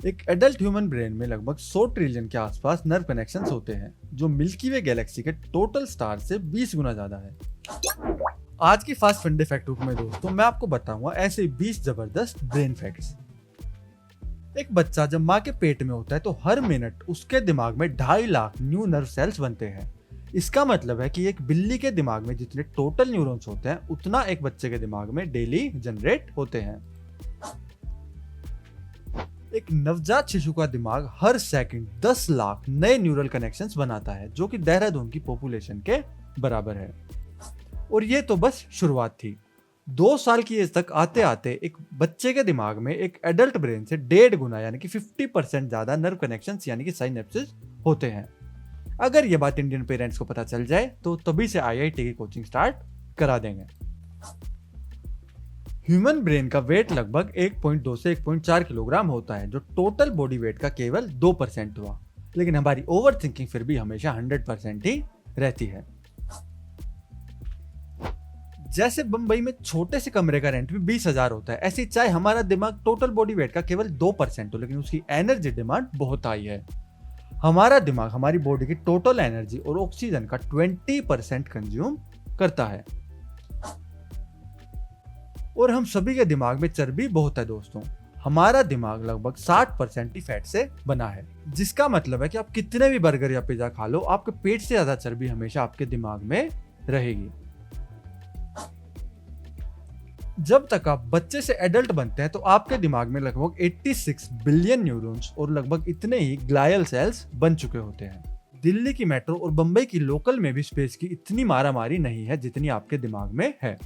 एक adult human brain में लगभग 100 ट्रिलियन के आसपास नर्व कनेक्शंस होते हैं, जो मिल्की वे गैलेक्सी के टोटल स्टार से 20 गुना ज्यादा है। आज की फास्ट फंडे फैक्ट बुक में दोस्तों मैं आपको बताऊंगा ऐसे 20 जबरदस्त ब्रेन फैक्ट्स। एक बच्चा जब माँ के पेट में होता है तो हर मिनट उसके दिमाग में 2.5 लाख न्यू नर्व सेल्स बनते हैं। इसका मतलब है कि एक बिल्ली के दिमाग में जितने टोटल न्यूरॉन्स होते हैं उतना एक बच्चे के दिमाग में डेली जनरेट होते हैं। एक नवजात शिशु का दिमाग हर सेकंड 10 लाख नए न्यूरल कनेक्शंस बनाता है, जो कि देहरादून की पॉपुलेशन के बराबर है। और ये तो बस शुरुआत थी। 2 साल की एज तक आते आते एक बच्चे के दिमाग में एक एडल्ट ब्रेन से 1.5 गुना यानी कि 50% ज्यादा नर्व कनेक्शंस यानी कि साइनेप्सिस होते हैं। अगर ये बात इंडियन पेरेंट्स को पता चल जाए तो तभी से आईआईटी की कोचिंग स्टार्ट करा देंगे। ह्यूमन ब्रेन का वेट लगभग 1.2 से 1.4 किलोग्राम होता है, जो टोटल बॉडी वेट का केवल 2% हुआ। लेकिन हमारी ओवर थिंकिंग फिर भी हमेशा 100% ही रहती है। जैसे बंबई में छोटे से कमरे का रेंट भी 20,000 होता है, ऐसे चाहे हमारा दिमाग टोटल बॉडी वेट का केवल 2% हो, लेकिन उसकी एनर्जी डिमांड बहुत हाई है। हमारा दिमाग हमारी बॉडी की टोटल एनर्जी और ऑक्सीजन का 20% कंज्यूम करता है। और हम सभी के दिमाग में चर्बी बहुत है दोस्तों। हमारा दिमाग लगभग 60% ही फैट से बना है, जिसका मतलब है कि आप कितने भी बर्गर या पिज्जा खा लो, आपके पेट से ज्यादा चर्बी हमेशा आपके दिमाग में रहेगी। जब तक आप बच्चे से एडल्ट बनते हैं तो आपके दिमाग में लगभग 86 बिलियन न्यूरॉन्स और लगभग इतने ही ग्लायल सेल्स बन चुके होते हैं। दिल्ली की मेट्रो और बंबई की लोकल में भी स्पेस की इतनी मारामारी नहीं है जितनी आपके दिमाग में है।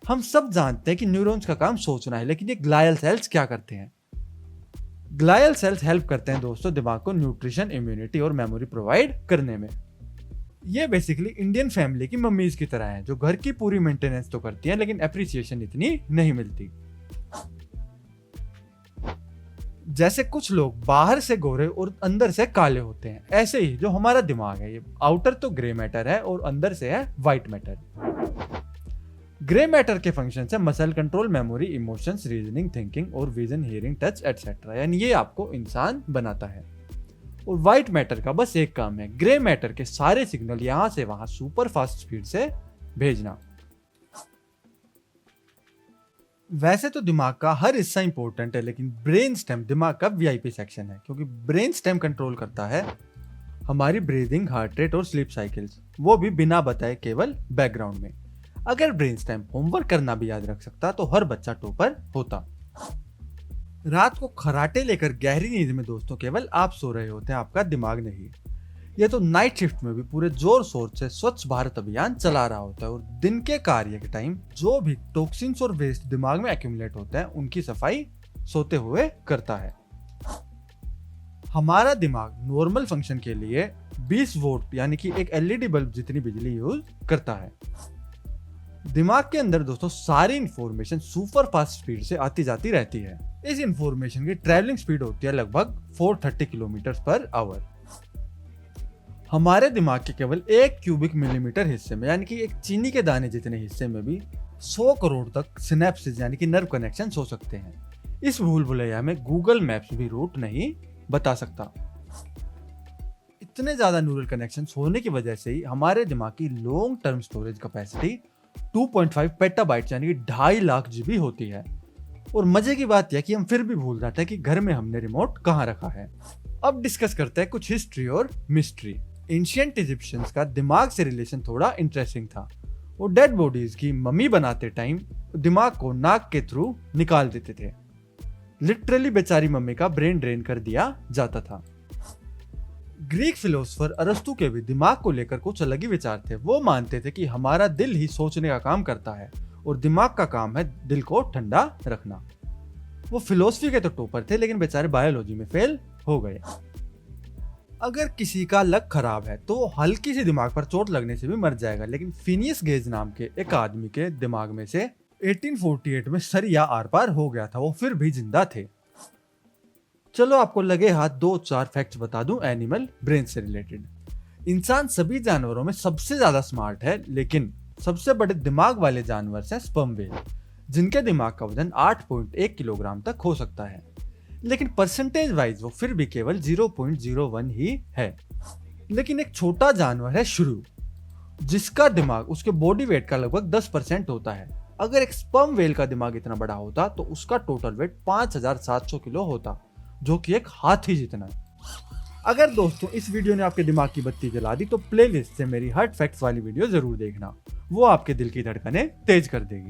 हम सब जानते हैं कि न्यूरॉन्स का काम सोचना है, लेकिन ये ग्लायल सेल्स क्या करते हैं? ग्लायल सेल्स हेल्प करते हैं दोस्तों दिमाग को न्यूट्रिशन, इम्यूनिटी और मेमोरी प्रोवाइड करने में। ये बेसिकली इंडियन फैमिली की मम्मीज की तरह है, जो घर की पूरी मेंटेनेंस तो करती हैं लेकिन एप्रिसिएशन इतनी नहीं मिलती। जैसे कुछ लोग बाहर से गोरे और अंदर से काले होते हैं, ऐसे ही जो हमारा दिमाग है, ये आउटर तो ग्रे मैटर है और अंदर से है व्हाइट मैटर। ग्रे मैटर के फंक्शन है muscle control, memory, emotions, reasoning, thinking और विजन, हियरिंग, टच एटसेट्रा, यानी ये आपको इंसान बनाता है। और व्हाइट मैटर का बस एक काम है, ग्रे मैटर के सारे सिग्नल यहां से वहां सुपर फास्ट स्पीड से भेजना। वैसे तो दिमाग का हर हिस्सा इंपॉर्टेंट है, लेकिन ब्रेन स्टेम दिमाग का वीआईपी सेक्शन है, क्योंकि ब्रेन स्टेम कंट्रोल करता है हमारी ब्रीदिंग, हार्ट रेट और स्लीप साइकिल्स, वो भी बिना बताए केवल बैकग्राउंड में। अगर ब्रेन स्टेम होमवर्क करना भी याद रख सकता तो हर बच्चा टॉपर होता। रात को खराटे लेकर गहरी नींद में दोस्तों केवल आप सो रहे होते हैं, आपका दिमाग नहीं। ये तो नाइट शिफ्ट में भी पूरे जोर शोर से स्वच्छ भारत अभियान चला रहा होता है, और दिन के कार्य के टाइम जो भी टॉक्सिन्स और वेस्ट दिमाग में एक्यूमुलेट होते हैं उनकी सफाई सोते हुए करता है। हमारा दिमाग नॉर्मल फंक्शन के लिए 20 वोल्ट यानी कि एक एलईडी बल्ब जितनी बिजली यूज करता है। दिमाग के अंदर दोस्तों सारी इंफॉर्मेशन सुपर फास्ट स्पीड से आती जाती रहती है। इस इंफॉर्मेशन की ट्रैवलिंग स्पीड होती है लगभग 430 किलोमीटर पर आवर। हमारे दिमाग के केवल 1 क्यूबिक मिलीमीटर हिस्से में यानी कि एक चीनी के दाने जितने हिस्से में भी 100 करोड़ तक सिनेप्सिस यानी कि नर्व कनेक्शन हो सकते हैं। इस भूल भुलैया में गूगल मैप्स भी रूट नहीं बता सकता। इतने ज्यादा न्यूरल कनेक्शंस होने की वजह से ही हमारे दिमाग की long term storage capacity 2.5 petabytes यानी कि 2.5 लाख जीबी होती है। और मजे की बात यह कि हम फिर भी भूल जाते हैं कि घर में हमने रिमोट कहाँ रखा है। अब डिस्कस करते हैं कुछ हिस्ट्री और मिस्ट्री। एंशिएंट इजिप्शियंस का दिमाग से रिलेशन थोड़ा इंटरेस्टिंग था। वो डेड बॉडीज की मम्मी बनाते टाइम दिमाग को नाक के थ्रू निकाल देते थे। लिटरली बेचारी मम्मी का ब्रेन ड्रेन कर दिया जाता था। ग्रीक फिलोसोफर अरस्तु के भी दिमाग को लेकर कुछ अलग ही विचार थे। वो मानते थे कि हमारा दिल ही सोचने का काम करता है और दिमाग का काम है दिल को ठंडा रखना। वो फिलोसफी के तो टॉपर थे, लेकिन बेचारे बायोलॉजी में फेल हो गए। अगर किसी का लक खराब है तो हल्की सी दिमाग पर चोट लगने से भी मर जाएगा, लेकिन फिनियस गेज नाम के एक आदमी के दिमाग में से 1848 में सरिया आर पार हो गया था, वो फिर भी जिंदा थे। चलो आपको लगे हाथ 2-4 फैक्ट्स बता दूं एनिमल ब्रेन से रिलेटेड। इंसान सभी जानवरों में सबसे ज्यादा स्मार्ट है, लेकिन सबसे बड़े दिमाग वाले जानवर हैं स्पर्म व्हेल। जिनके दिमाग का वजन 8.1 किलोग्राम तक हो सकता है, लेकिन परसेंटेज वाइज वो फिर भी केवल 0.01 ही है। लेकिन एक छोटा जानवर है शुरू, जिसका दिमाग उसके बॉडी वेट का लगभग 10% होता है। अगर एक स्पर्म वेल का दिमाग इतना बड़ा होता तो उसका टोटल वेट 5700 किलो होता, जो कि एक हाथी जितना है। अगर दोस्तों इस वीडियो ने आपके दिमाग की बत्ती जला दी तो प्लेलिस्ट से मेरी हर्ट फैक्ट्स वाली वीडियो जरूर देखना, वो आपके दिल की धड़कनें तेज कर देगी।